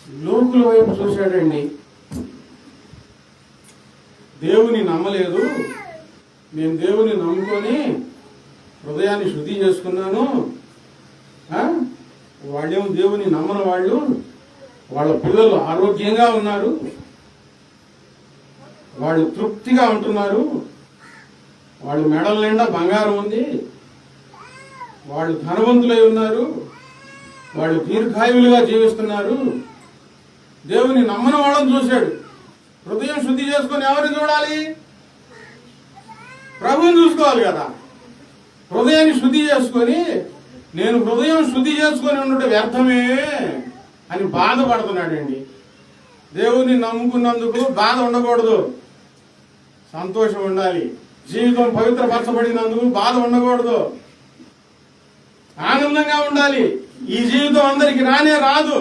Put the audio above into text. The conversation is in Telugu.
లోకుల వైపు చూశాడండి. దేవుని నమ్మలేదు, నేను దేవుని నమ్ముకొని హృదయాన్ని శుద్ధి చేసుకున్నాను. వాళ్ళేమో దేవుని నమ్మని వాళ్ళు, వాళ్ళ పిల్లలు ఆరోగ్యంగా ఉన్నారు, వాళ్ళు తృప్తిగా ఉంటున్నారు, వాళ్ళు మెడల నిండా బంగారం ఉంది, వాళ్ళు ధనవంతులై ఉన్నారు, వాళ్ళు దీర్ఘాయువులుగా జీవిస్తున్నారు. దేవుని నమ్మని వాళ్ళని చూశాడు. హృదయం శుద్ధి చేసుకొని ఎవరిని చూడాలి? ప్రభువుని చూసుకోవాలి కదా. హృదయాన్ని శుద్ధి చేసుకొని, నేను హృదయం శుద్ధి చేసుకొని ఉండటం వ్యర్థమే అని బాధపడుతున్నాడండి. దేవుని నమ్ముకున్నందుకు బాధ ఉండకూడదు, సంతోషం ఉండాలి. జీవితం పవిత్రపరచబడినందుకు బాధ ఉండకూడదు, ఆనందంగా ఉండాలి. ఈ జీవితం అందరికి రానే రాదు.